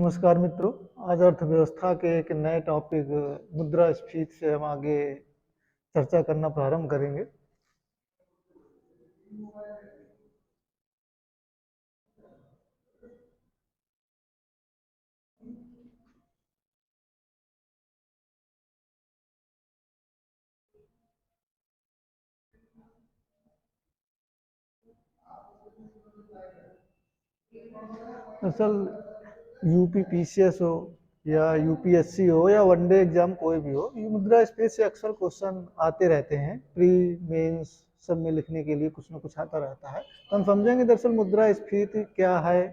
नमस्कार मित्रों। आज अर्थव्यवस्था के एक नए टॉपिक मुद्रास्फीति से हम आगे चर्चा करना प्रारंभ करेंगे। दरअसल यूपी पीसीएस हो या यूपीएससी हो या वनडे एग्जाम कोई भी हो, ये मुद्रास्फीति से अक्सर क्वेश्चन आते रहते हैं। प्री मेंस सब में लिखने के लिए कुछ ना कुछ आता रहता है। तो हम समझेंगे दरअसल मुद्रास्फीति क्या है,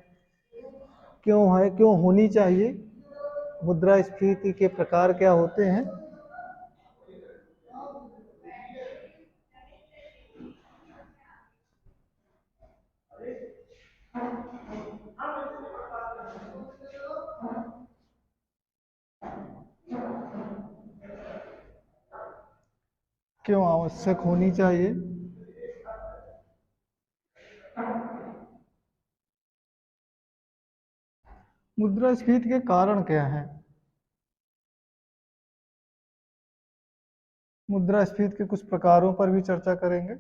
क्यों होनी चाहिए, मुद्रास्फीति के प्रकार क्या होते हैं। क्यों आवश्यक होनी चाहिए। मुद्रास्फीति के कारण क्या हैं। मुद्रास्फीति के कुछ प्रकारों पर भी चर्चा करेंगे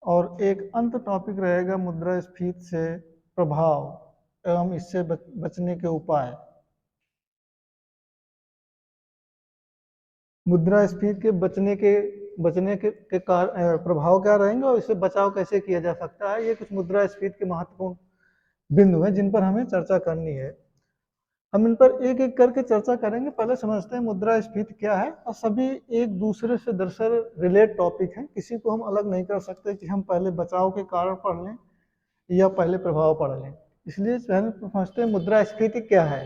और एक अंत टॉपिक रहेगा मुद्रास्फीति से प्रभाव एवं इससे बचने के उपाय। मुद्रास्फीति के बचने के प्रभाव क्या रहेंगे और इससे बचाव कैसे किया जा सकता है। ये कुछ मुद्रास्फीति के महत्वपूर्ण बिंदु हैं जिन पर हमें चर्चा करनी है। हम इन पर एक एक करके चर्चा करेंगे। पहले समझते हैं मुद्रास्फीति क्या है, और सभी एक दूसरे से दरअसल रिलेट टॉपिक हैं। किसी को हम अलग नहीं कर सकते कि हम पहले बचाव के कारण पढ़ लें या पहले प्रभाव पढ़ लें। इसलिए पहले समझते हैं मुद्रास्फीति क्या है।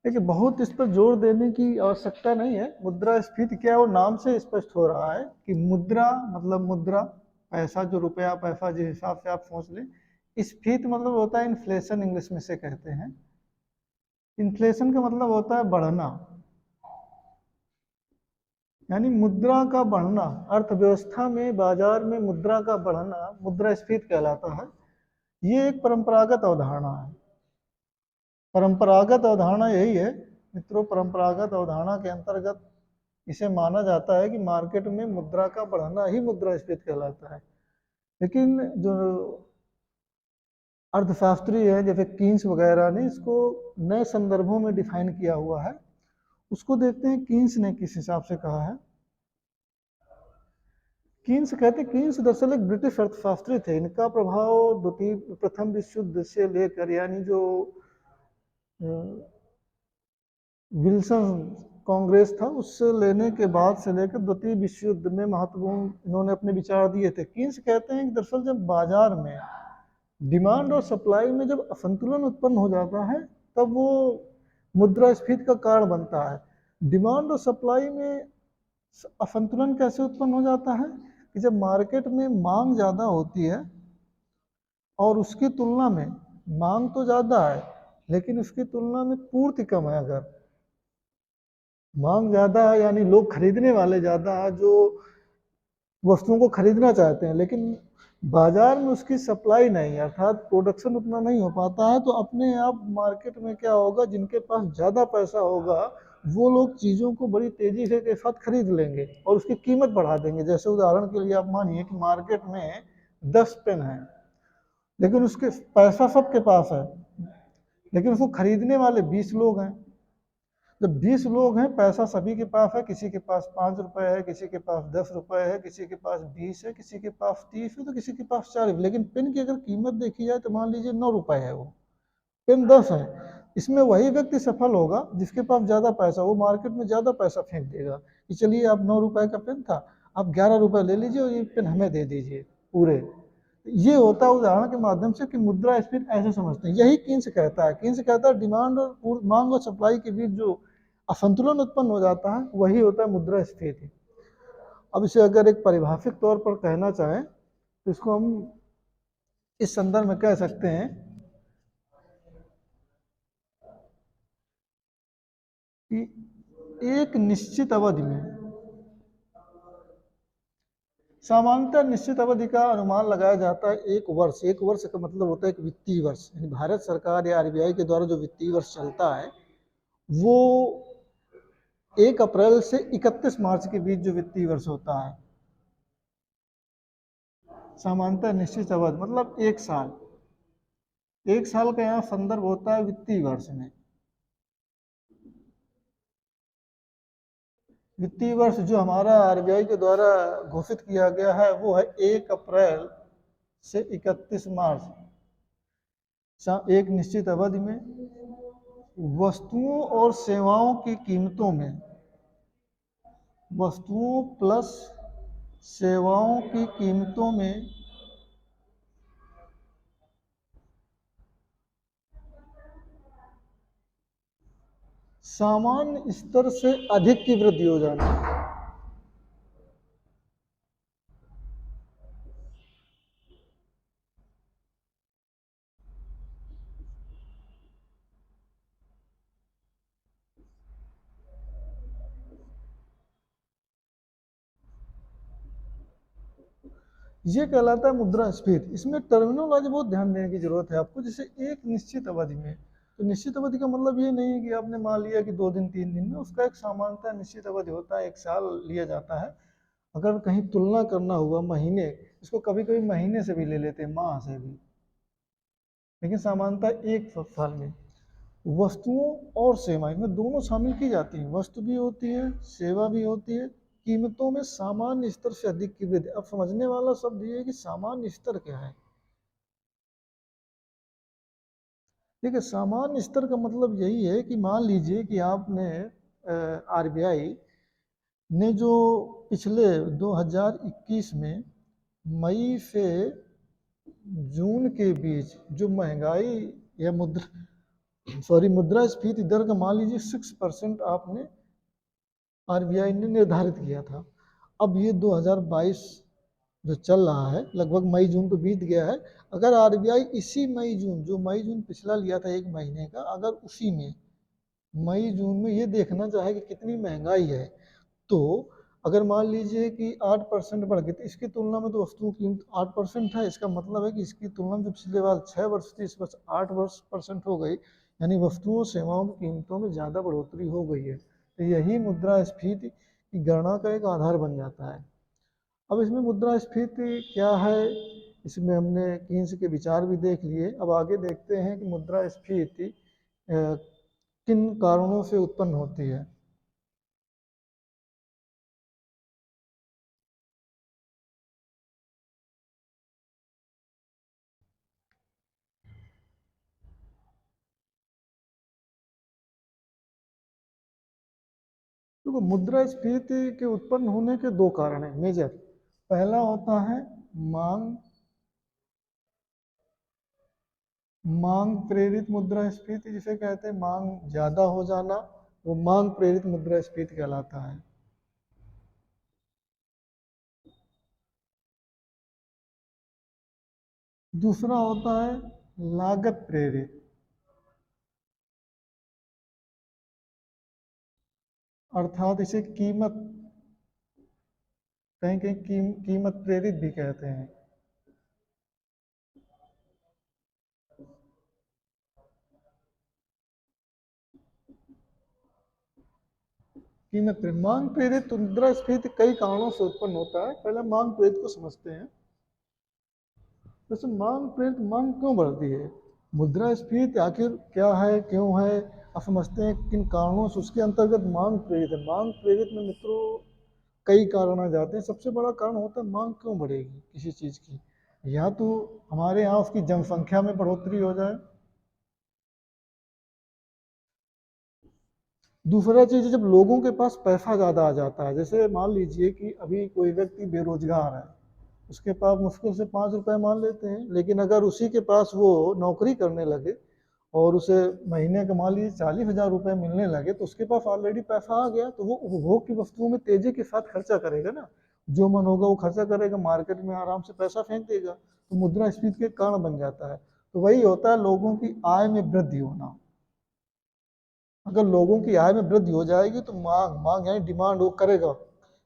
देखिए, बहुत इस पर जोर देने की आवश्यकता नहीं है। मुद्रास्फीति क्या है वो नाम से स्पष्ट हो रहा है कि मुद्रा मतलब मुद्रा, पैसा, जो रुपया पैसा जिस हिसाब से आप सोच लें। स्फीति मतलब होता है इन्फ्लेशन, इंग्लिश में से कहते हैं। इन्फ्लेशन का मतलब होता है बढ़ना, यानी मुद्रा का बढ़ना। अर्थव्यवस्था में, बाजार में मुद्रा का बढ़ना मुद्रास्फीति कहलाता है। ये एक परंपरागत अवधारणा है। परंपरागत अवधारणा यही है मित्रों, परंपरागत अवधारणा के अंतर्गत इसे माना जाता है कि मार्केट में मुद्रा का बढ़ना ही मुद्रास्फीति कहलाता है। लेकिन जो अर्थशास्त्री है जैसे कीन्स वगैरह ने इसको नए संदर्भों में डिफाइन किया हुआ है। उसको देखते हैं कीन्स ने किस हिसाब से कहा है। कीन्स कहते हैं, कीन्स दरअसल एक ब्रिटिश अर्थशास्त्री थे। इनका प्रभाव प्रथम विश्व युद्ध से लेकर, यानी जो विल्सन कांग्रेस था उससे लेने के बाद से लेकर द्वितीय विश्व युद्ध में महत्वपूर्ण इन्होंने अपने विचार दिए थे। कीन्स कहते हैं कि दरअसल जब बाजार में डिमांड और सप्लाई में जब असंतुलन उत्पन्न हो जाता है तब वो मुद्रास्फीति का कारण बनता है। डिमांड और सप्लाई में असंतुलन कैसे उत्पन्न हो जाता है कि जब मार्केट में मांग ज़्यादा होती है और उसकी तुलना में, मांग तो ज़्यादा है लेकिन उसकी तुलना में पूर्ति कम है। अगर मांग ज़्यादा है यानी लोग खरीदने वाले ज़्यादा है जो वस्तुओं को खरीदना चाहते हैं, लेकिन बाजार में उसकी सप्लाई नहीं है, अर्थात प्रोडक्शन उतना नहीं हो पाता है, तो अपने आप मार्केट में क्या होगा, जिनके पास ज़्यादा पैसा होगा वो लोग चीज़ों को बड़ी तेज़ी से के साथ खरीद लेंगे और उसकी कीमत बढ़ा देंगे। जैसे उदाहरण के लिए आप मानिए कि मार्केट में 10 पेन है लेकिन उसके पैसा सबके पास है, लेकिन उसको खरीदने वाले 20 लोग हैं। जब 20 लोग हैं, पैसा सभी के पास है, किसी के पास 5 रुपए है, किसी के पास 10 रुपए है, किसी के पास 20 है, किसी के पास 30 है, तो किसी के पास 40। लेकिन पेन की अगर कीमत देखी जाए तो मान लीजिए 9 रुपए है, वो पेन 10 है। इसमें वही व्यक्ति सफल होगा जिसके पास ज़्यादा पैसा, वो मार्केट में ज़्यादा पैसा फेंक देगा कि चलिए आप 9 रुपए का पेन था, आप 11 रुपए ले लीजिए और ये पेन हमें दे दीजिए पूरे। ये होता है उदाहरण के माध्यम से कि मुद्रास्फीति ऐसे समझते हैं। यही कीन्स कहता है। कीन्स कहता है डिमांड और मांग और सप्लाई के बीच जो असंतुलन उत्पन्न हो जाता है वही होता है मुद्रास्फीति। अब इसे अगर एक परिभाषिक तौर पर कहना चाहें तो इसको हम इस संदर्भ में कह सकते हैं कि एक निश्चित अवधि में सामान्यतः निश्चित अवधि का अनुमान लगाया जाता है 1 वर्ष। 1 वर्ष का मतलब होता है एक वित्तीय वर्ष, यानी भारत सरकार या आरबीआई के द्वारा जो वित्तीय वर्ष चलता है वो 1 अप्रैल से 31 मार्च के बीच जो वित्तीय वर्ष होता है। सामान्यतः निश्चित अवधि मतलब 1 साल। 1 साल का यहाँ संदर्भ होता है वित्तीय वर्ष में। वित्तीय वर्ष जो हमारा आरबीआई के द्वारा घोषित किया गया है वो है 1 अप्रैल से 31 मार्च। एक निश्चित अवधि में वस्तुओं और सेवाओं की कीमतों में, वस्तुओं प्लस सेवाओं की कीमतों में सामान्य स्तर से अधिक की वृद्धि हो जाना। ये कहलाता है मुद्रास्फीति। इसमें टर्मिनोलॉजी बहुत ध्यान देने की जरूरत है आपको। जैसे एक निश्चित अवधि में, तो निश्चित अवधि का मतलब ये नहीं है कि आपने मान लिया कि 2 दिन 3 दिन में, उसका एक सामान्यतः निश्चित अवधि होता है, 1 साल लिया जाता है। अगर कहीं तुलना करना हुआ महीने, इसको कभी कभी महीने से भी ले लेते हैं, माह से भी, लेकिन सामान्यतः 1 साल में। वस्तुओं और सेवाएं में दोनों शामिल की जाती हैं, वस्तु भी होती है सेवा भी होती है। कीमतों में सामान्य स्तर से अधिक की वृद्धि। अब समझने वाला शब्द ये है कि सामान्य स्तर क्या है। देखिए, सामान्य स्तर का मतलब यही है कि मान लीजिए कि आपने आरबीआई ने जो पिछले 2021 में मई से जून के बीच जो महंगाई या मुद्रास्फीति दर का मान लीजिए 6% आपने आरबीआई ने निर्धारित किया था। अब ये 2022 जो चल रहा है, लगभग मई जून तो बीत गया है। अगर आरबीआई इसी मई जून पिछला लिया था 1 महीने का, अगर उसी में मई जून में ये देखना चाहे कि कितनी महंगाई है, तो अगर मान लीजिए कि 8% बढ़ गई, तो इसकी तुलना में तो वस्तुओं की कीमत 8% है। इसका मतलब है कि इसकी तुलना में जो पिछले बार 6 वर्ष थी, इस वर्ष 8% हो गई, यानी वस्तुओं सेवाओं की कीमतों में ज़्यादा बढ़ोतरी हो गई है। तो यही मुद्रास्फीति की गणना का एक आधार बन जाता है। अब इसमें मुद्रास्फीति क्या है, इसमें हमने कीन्स के विचार भी देख लिए। अब आगे देखते हैं कि मुद्रास्फीति किन कारणों से उत्पन्न होती है। देखो, मुद्रास्फीति के उत्पन्न होने के 2 कारण हैं मेजर। पहला होता है मांग मांग प्रेरित मुद्रास्फीति, जिसे कहते हैं मांग ज्यादा हो जाना, वो मांग प्रेरित मुद्रास्फीति कहलाता है। दूसरा होता है लागत प्रेरित, अर्थात इसे कहीं कहीं कीमत प्रेरित भी कहते हैं। कीमत प्रेरित, मांग प्रेरित मुद्रास्फीति कई कारणों से उत्पन्न होता है। पहले मांग प्रेरित को समझते हैं। जैसे मांग प्रेरित, मांग क्यों बढ़ती है, मुद्रास्फीति आखिर क्या है, क्यों है, अब समझते हैं किन कारणों से। उसके अंतर्गत मांग प्रेरित है। मांग प्रेरित में मित्रों कई कारण आ जाते हैं। सबसे बड़ा कारण होता है मांग क्यों बढ़ेगी किसी चीज़ की, या तो हमारे यहाँ उसकी जनसंख्या में बढ़ोतरी हो जाए। दूसरा चीज़, जब लोगों के पास पैसा ज़्यादा आ जाता है, जैसे मान लीजिए कि अभी कोई व्यक्ति बेरोजगार है, उसके पास मुश्किल से 5 रुपए मान लेते हैं, लेकिन अगर उसी के पास वो नौकरी करने लगे और उसे महीने का मान लीजिए 40,000 रुपये मिलने लगे, तो उसके पास ऑलरेडी पैसा आ गया, तो वो उपभोग की वस्तुओं में तेजी के साथ खर्चा करेगा ना। जो मन होगा वो खर्चा करेगा, मार्केट में आराम से पैसा फेंक देगा, तो मुद्रास्फीति के कारण बन जाता है। तो वही होता है लोगों की आय में वृद्धि होना। अगर लोगों की आय में वृद्धि हो जाएगी तो मांग मांग यानी डिमांड वो करेगा,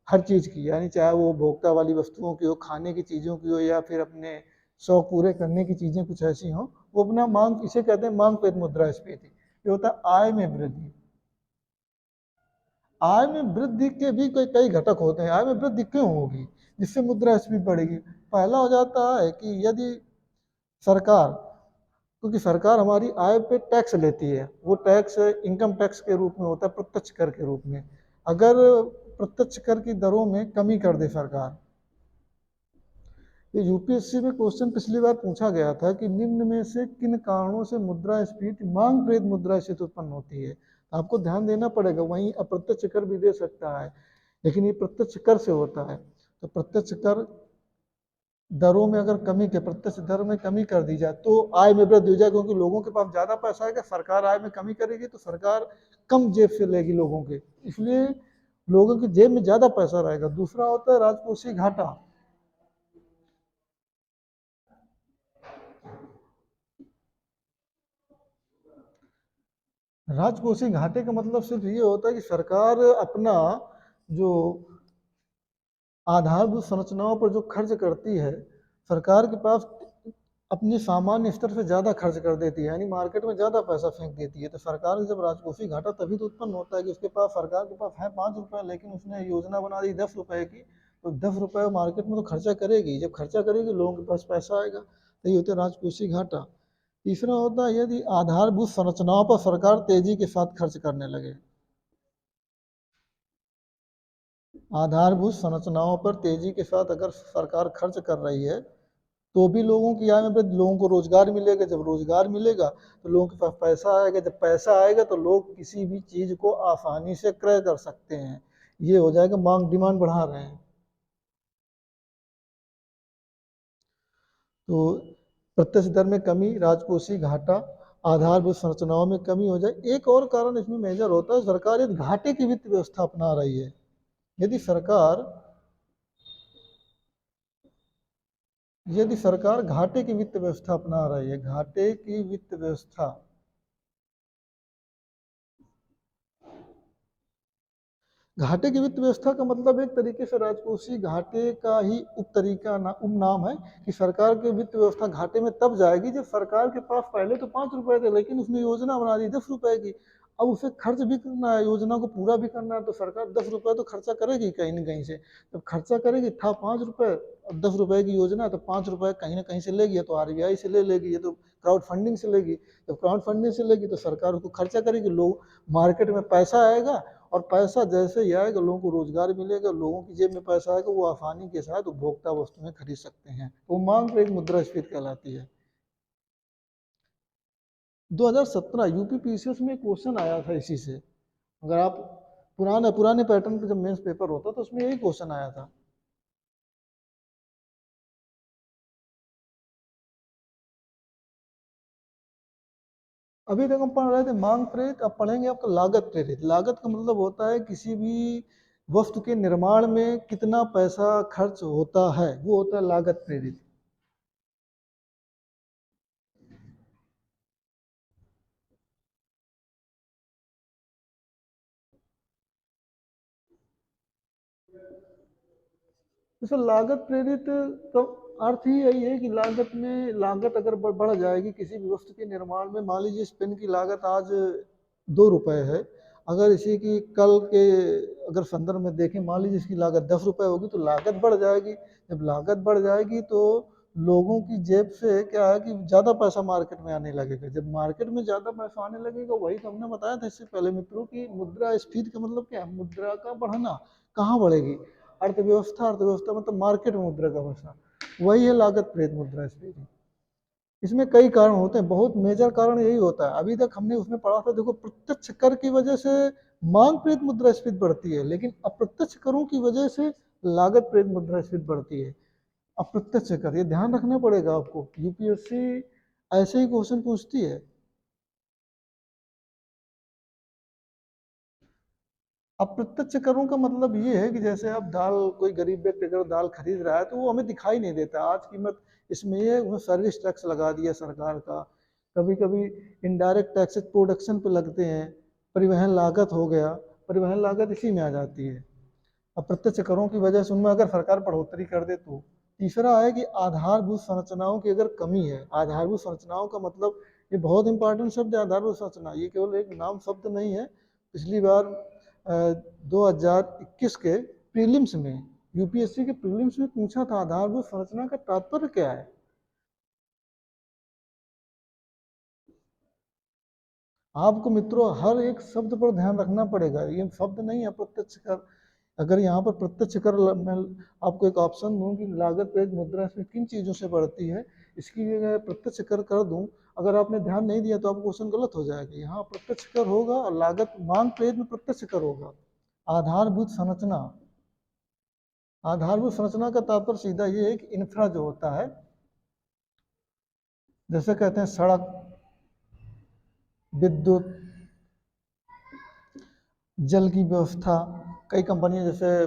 हर चीज़ की, यानी चाहे वो उपभोक्ता वाली वस्तुओं की हो, खाने की चीज़ों की हो, या फिर अपने शौक पूरे करने की चीज़ें कुछ ऐसी हों, वो अपना मांग, इसे कहते हैं मांग प्रेरित मुद्रास्फीति। ये होता है आय में वृद्धि। आय में वृद्धि के भी कई कई घटक होते हैं। आय में वृद्धि क्यों होगी जिससे मुद्रास्फीति बढ़ेगी? पहला हो जाता है कि यदि सरकार, क्योंकि सरकार हमारी आय पे टैक्स लेती है, वो टैक्स इनकम टैक्स के रूप में होता है, प्रत्यक्ष कर के रूप में। अगर प्रत्यक्ष कर की दरों में कमी कर दे सरकार, ये यूपीएससी में क्वेश्चन पिछली बार पूछा गया था कि निम्न में से किन कारणों से मुद्रास्फीति, मांग प्रेरित मुद्रास्फीति उत्पन्न होती है। आपको ध्यान देना पड़ेगा। वहीं अप्रत्यक्ष कर भी दे सकता है, लेकिन ये प्रत्यक्ष कर से होता है। तो प्रत्यक्ष कर दरों में अगर कमी के, प्रत्यक्ष दर में कमी कर दी जाए तो आय में वृद्धि हो जाए, क्योंकि लोगों के पास ज्यादा पैसा आएगा। सरकार आय में कमी करेगी तो सरकार कम जेब से लेगी लोगों के, इसलिए लोगों की जेब में ज्यादा पैसा रहेगा। दूसरा होता है राजकोषीय घाटा। राजकोषीय घाटे का मतलब सिर्फ ये होता है कि सरकार अपना जो आधारभूत संरचनाओं पर जो खर्च करती है, सरकार के पास अपने सामान्य स्तर से ज़्यादा खर्च कर देती है, यानी मार्केट में ज़्यादा पैसा फेंक देती है। तो सरकार जब राजकोषीय घाटा तभी तो उत्पन्न होता है कि उसके पास, सरकार के पास है 5 रुपये, लेकिन उसने योजना बना दी 10 रुपये की, तो 10 रुपये मार्केट में तो खर्चा करेगी। जब खर्चा करेगी लोगों के पास पैसा आएगा, तो ये होता है राजकोषीय घाटा। तीसरा होता है यदि आधारभूत संरचनाओं पर सरकार तेजी के साथ खर्च करने लगे। आधारभूत संरचनाओं पर तेजी के साथ अगर सरकार खर्च कर रही है तो भी लोगों की आय में वृद्धि, लोगों को रोजगार मिलेगा। जब रोजगार मिलेगा तो लोगों के पास पैसा आएगा। जब पैसा आएगा तो लोग किसी भी चीज को आसानी से क्रय कर सकते हैं। ये हो जाएगा मांग, डिमांड बढ़ा रहे हैं। तो प्रत्यक्ष दर में कमी, राजकोषीय घाटा, आधारभूत संरचनाओं में कमी हो जाए। एक और कारण इसमें मेजर होता है, सरकार यदि घाटे की वित्त व्यवस्था अपना रही है। यदि सरकार घाटे की वित्त व्यवस्था अपना रही है, घाटे की वित्त व्यवस्था, घाटे की वित्त व्यवस्था का मतलब एक तरीके से राजकोषीय घाटे का ही उपनाम है कि सरकार की वित्त व्यवस्था घाटे में तब जाएगी जब सरकार के पास पहले तो 5 रुपए थे, लेकिन उसने योजना बना दी 10 रुपए की। अब उसे खर्च भी करना है, योजना को पूरा भी करना है, तो सरकार 10 रुपए तो खर्चा करेगी कहीं ना कहीं से। जब खर्चा करेगी, था 5 रुपए, अब 10 रुपए की योजना है, तो 5 रुपए कहीं ना कहीं से लेगी, तो आरबीआई से ले लेगी, ये तो क्राउड फंडिंग से लेगी। जब क्राउड फंडिंग से लेगी तो सरकार उसको खर्चा करेगी, लोग, मार्केट में पैसा आएगा, और पैसा जैसे ही आएगा लोगों को रोजगार मिलेगा, लोगों की जेब में पैसा आएगा, वो आसानी के साथ उपभोक्ता वस्तुएं खरीद सकते हैं। वो मांग प्रेरित मुद्रास्फीति कहलाती है। 2017 यूपी पीसीएस में क्वेश्चन आया था इसी से। अगर आप पुराने पुराने पैटर्न पे जब मेंस पेपर होता तो उसमें यही क्वेश्चन आया था। अभी तक हम पढ़ रहे थे मांग प्रेरित, अब पढ़ेंगे आपका लागत प्रेरित। लागत का मतलब होता है किसी भी वस्तु के निर्माण में कितना पैसा खर्च होता है, वो होता है लागत प्रेरित। जैसे लागत प्रेरित का अर्थ ही यही है कि लागत अगर बढ़ जाएगी किसी भी वस्तु के निर्माण में। मान लीजिए इस पेन की लागत आज 2 रुपए है, अगर इसी की कल के अगर संदर्भ में देखें, मान लीजिए इसकी लागत 10 रुपए होगी, तो लागत बढ़ जाएगी। जब लागत बढ़ जाएगी तो लोगों की जेब से क्या है कि ज़्यादा पैसा मार्केट में आने लगेगा। जब मार्केट में ज़्यादा पैसा आने लगेगा, वही तो हमने बताया था इससे पहले मित्रों की मुद्रास्फीति का मतलब क्या है, मुद्रा का बढ़ना। कहाँ बढ़ेगी? अर्थव्यवस्था, अर्थव्यवस्था मतलब मार्केट में मुद्रा का बढ़ना, वही है लागत प्रेरित मुद्रास्फीति। इसमें कई कारण होते हैं, बहुत मेजर कारण यही होता है। अभी तक हमने उसमें पढ़ा था, देखो प्रत्यक्ष कर की वजह से मांग प्रेरित मुद्रास्फीति बढ़ती है, लेकिन अप्रत्यक्ष करों की वजह से लागत प्रेरित मुद्रास्फीति बढ़ती है। अप्रत्यक्ष कर, ये ध्यान रखना पड़ेगा आपको, यूपीएससी ऐसे ही क्वेश्चन पूछती है। अप्रत्यक्ष करों का मतलब ये है कि जैसे आप दाल, कोई गरीब व्यक्ति अगर दाल खरीद रहा है तो वो हमें दिखाई नहीं देता आज कीमत। इसमें ये उसमें सर्विस टैक्स लगा दिया सरकार का, कभी कभी इनडायरेक्ट टैक्सेस प्रोडक्शन पे लगते हैं, परिवहन लागत हो गया, परिवहन लागत इसी में आ जाती है। अप्रत्यक्ष करों की वजह से उनमें अगर सरकार बढ़ोतरी कर दे तो। तीसरा है कि आधारभूत संरचनाओं की अगर कमी है, आधारभूत संरचनाओं का मतलब ये बहुत इंपॉर्टेंट शब्द है आधारभूत संरचना, ये केवल एक नाम शब्द नहीं है। पिछली बार 2021 के प्रीलिम्स में, यूपीएससी के प्रीलिम्स में पूछा था आधारभूत संरचना का तात्पर्य क्या है। आपको मित्रों हर एक शब्द पर ध्यान रखना पड़ेगा, ये शब्द नहीं है अप्रत्यक्ष कर। अगर यहाँ पर प्रत्यक्ष कर मैं आपको एक ऑप्शन दूं कि लागत पेज मुद्रास्फीति किन चीज़ों से बढ़ती है, इसकी जगह प्रत्यक्ष कर दूं, अगर आपने ध्यान नहीं दिया तो आपको क्वेश्चन गलत हो जाएगा। यहाँ प्रत्यक्ष कर होगा और लागत मांग पेज में प्रत्यक्ष कर होगा। आधारभूत संरचना, आधारभूत संरचना का तात्पर्य सीधा ये है कि इंफ्रा जो होता है, जैसे कहते हैं सड़क, विद्युत, जल की व्यवस्था। कई कंपनियां जैसे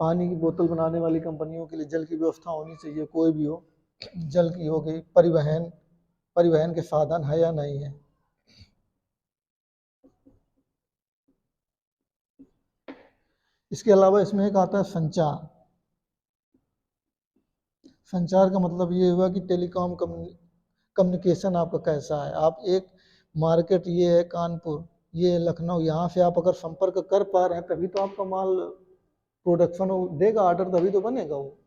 पानी की बोतल बनाने वाली कंपनियों के लिए जल की व्यवस्था होनी चाहिए, कोई भी हो, जल की हो गई। परिवहन, परिवहन के साधन है या नहीं है। इसके अलावा इसमें एक आता है संचार। संचार का मतलब ये हुआ कि टेलीकॉम कम्युनिकेशन आपका कैसा है। आप एक मार्केट ये है कानपुर, ये है लखनऊ, यहाँ से आप अगर संपर्क कर पा रहे हैं तभी तो आपका माल प्रोडक्शन देगा, ऑर्डर तभी तो बनेगा वो।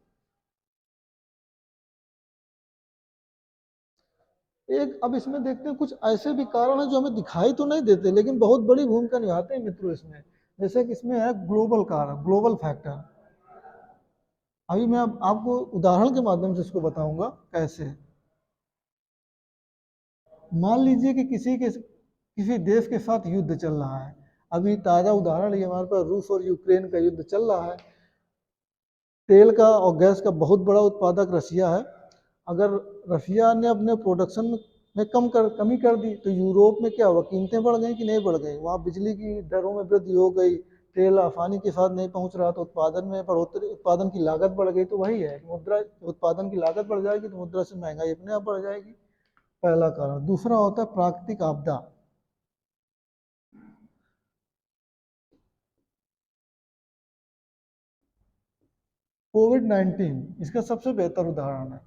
एक अब इसमें देखते हैं कुछ ऐसे भी कारण हैं जो हमें दिखाई तो नहीं देते लेकिन बहुत बड़ी भूमिका निभाते हैं मित्रों इसमें। जैसे कि इसमें है ग्लोबल कारण, ग्लोबल फैक्टर। अभी मैं आपको उदाहरण के माध्यम से इसको बताऊंगा कैसे। मान लीजिए कि किसी देश के साथ युद्ध चल रहा है। अभी ताज़ा उदाहरण ये हमारे पास रूस और यूक्रेन का युद्ध चल रहा है। तेल का और गैस का बहुत बड़ा उत्पादक रशिया है। अगर रशिया ने अपने प्रोडक्शन में कमी कर दी तो यूरोप में क्या हुआ, कीमतें बढ़ गई कि नहीं बढ़ गई। वहाँ बिजली की दरों में वृद्धि हो गई, तेल आसानी के साथ नहीं पहुँच रहा तो उत्पादन में बढ़ोतरी, उत्पादन की लागत बढ़ गई। तो वही है, मुद्रा, उत्पादन की लागत बढ़ जाएगी तो मुद्रा से महंगाई अपने आप बढ़ जाएगी। पहला कारण। दूसरा होता है प्राकृतिक आपदा। कोविड-19 इसका सबसे बेहतर उदाहरण है।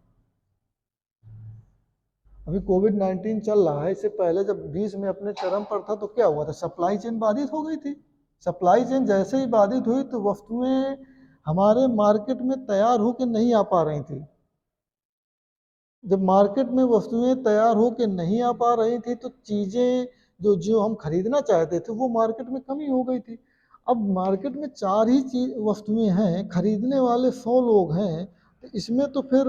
अभी कोविड-19 चल रहा है, इससे पहले जब 20 में अपने चरम पर था तो क्या हुआ था, सप्लाई चेन बाधित हो गई थी। सप्लाई चेन जैसे ही बाधित हुई तो वस्तुएं हमारे मार्केट में तैयार होकर नहीं आ पा रही थी। जब मार्केट में वस्तुएं तैयार होकर नहीं आ पा रही थी तो चीज़ें जो जो हम खरीदना चाहते थे वो मार्केट में कमी हो गई थी। अब मार्केट में 4 ही चीज वस्तुएं हैं, खरीदने वाले 100 लोग हैं, तो इसमें तो फिर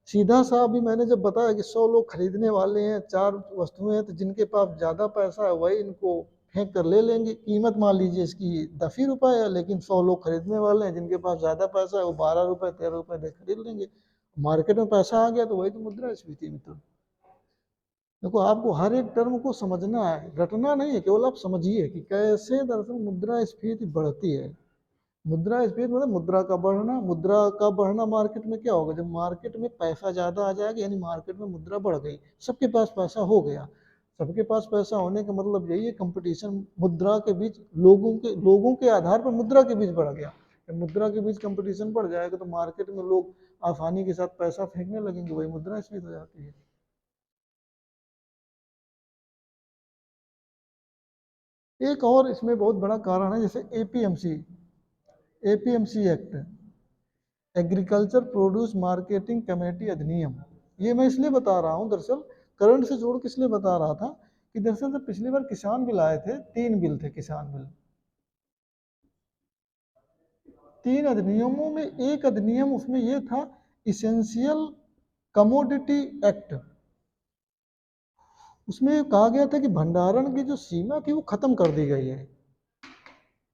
सीधा सा अभी मैंने जब बताया कि 100 लोग खरीदने वाले हैं, 4 वस्तुएं हैं, तो जिनके पास ज़्यादा पैसा है वही इनको फेंक कर ले लेंगे। कीमत मान लीजिए इसकी 10 ही रुपये है लेकिन 100 लोग खरीदने वाले हैं, जिनके पास ज़्यादा पैसा है वो 12 रुपये 13 रुपये दे खरीद लेंगे। मार्केट में पैसा आ गया तो वही तो मुद्रास्फीति मित्र। देखो आपको हर एक टर्म को समझना है, रटना नहीं है, केवल आप समझिए कि कैसे दरअसल मुद्रास्फीति बढ़ती है। मुद्रास्फीति मतलब मुद्रा का बढ़ना। मुद्रा का बढ़ना मार्केट में क्या होगा, जब मार्केट में पैसा ज़्यादा आ जाएगा यानी मार्केट में मुद्रा बढ़ गई, सबके पास पैसा हो गया। सबके पास पैसा होने का मतलब यही है कंपटीशन मुद्रा के बीच, लोगों के आधार पर मुद्रा के बीच बढ़ गया। जब मुद्रा के बीच कंपटीशन बढ़ जाएगा तो मार्केट में लोग आसानी के साथ पैसा फेंकने लगेंगे, वही मुद्रास्फीति हो जाती है। एक और इसमें बहुत बड़ा कारण है, जैसे APMC act, agriculture produce marketing committee अधिनियम। ये मैं इसलिए बता रहा हूँ दरअसल, करंट से जोड़ के इसलिए बता रहा था कि दरअसल जब पिछली बार किसान बिल आए थे, 3 बिल थे किसान बिल, 3 अधिनियमों में एक अधिनियम उसमें ये था, इसेंशियल कमोडिटी एक्ट। उसमें कहा गया था कि भंडारण की जो सीमा थी वो खत्म कर दी गई है।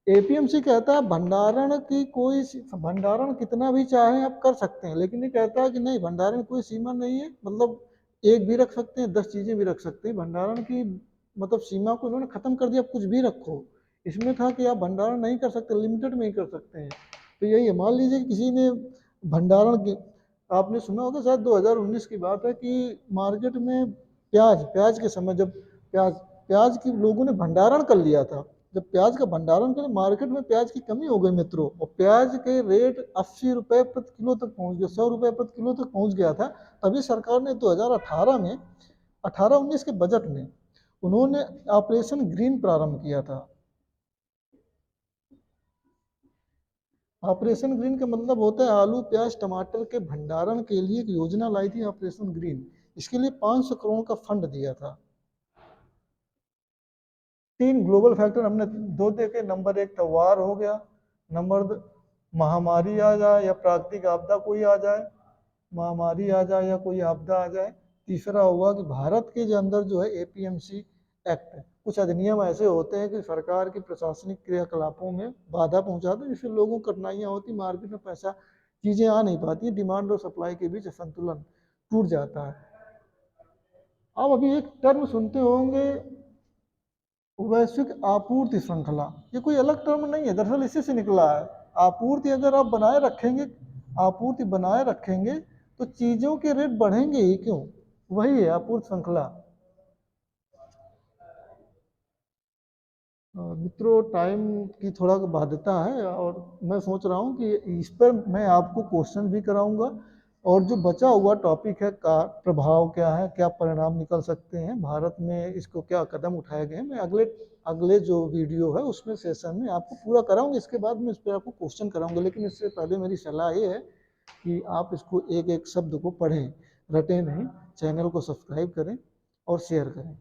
एपीएमसी कहता है भंडारण की कोई, भंडारण कितना भी चाहे आप कर सकते हैं, लेकिन ये कहता है कि नहीं, भंडारण की कोई सीमा नहीं है। मतलब एक भी रख सकते हैं, 10 चीजें भी रख सकते हैं। भंडारण की मतलब सीमा को इन्होंने खत्म कर दिया, आप कुछ भी रखो। इसमें था कि आप भंडारण नहीं कर सकते, लिमिटेड में ही कर सकते हैं। तो यही है, मान लीजिए किसी ने भंडारण की, आपने सुना होगा शायद 2019 की बात है कि मार्केट में प्याज के समय जब प्याज प्याज की लोगों ने भंडारण कर लिया था, जब प्याज का भंडारण करें, मार्केट में प्याज की कमी हो गई मित्रों, और प्याज के रेट 80 रुपये प्रति किलो तक पहुंच गया, 100 रुपये प्रति किलो तक पहुंच गया था। तभी सरकार ने 2018 में, 18-19 के बजट में उन्होंने ऑपरेशन ग्रीन प्रारंभ किया था। ऑपरेशन ग्रीन का मतलब होता है आलू प्याज टमाटर के भंडारण के लिए एक योजना लाई थी ऑपरेशन ग्रीन। इसके लिए 500 करोड़ का फंड दिया था। 3 ग्लोबल फैक्टर हमने 2 देखे। नंबर 1 तो वार हो गया, नंबर 2 महामारी आ जाए या प्राकृतिक आपदा कोई आ जाए, महामारी आ जाए या कोई आपदा आ जाए। तीसरा हुआ कि भारत के जो अंदर जो है एपीएमसी एक्ट है, कुछ अधिनियम ऐसे होते हैं कि सरकार की प्रशासनिक क्रियाकलापों में बाधा पहुंचाते हैं, जिससे लोगों को कठिनाइयां होती, मार्केट में पैसा चीजें आ नहीं पाती, डिमांड और सप्लाई के बीच संतुलन टूट जाता है। आप अभी एक टर्म सुनते होंगे, वैश्विक आपूर्ति श्रृंखला। ये कोई अलग टर्म नहीं है, दरअसल इसी से निकला है। आपूर्ति अगर आप बनाए रखेंगे, आपूर्ति बनाए रखेंगे तो चीजों के रेट बढ़ेंगे ही क्यों, वही है आपूर्ति श्रृंखला। मित्रों, टाइम की थोड़ा बाध्यता है और मैं सोच रहा हूँ कि इस पर मैं आपको क्वेश्चन भी कराऊंगा, और जो बचा हुआ टॉपिक है का प्रभाव क्या है, क्या परिणाम निकल सकते हैं भारत में, इसको क्या कदम उठाए गए हैं, मैं अगले अगले जो वीडियो है उसमें सेशन में आपको पूरा कराऊंगा। इसके बाद मैं इस पर आपको क्वेश्चन कराऊंगा, लेकिन इससे पहले मेरी सलाह ये है कि आप इसको एक एक शब्द को पढ़ें, रटें नहीं। चैनल को सब्सक्राइब करें और शेयर करें।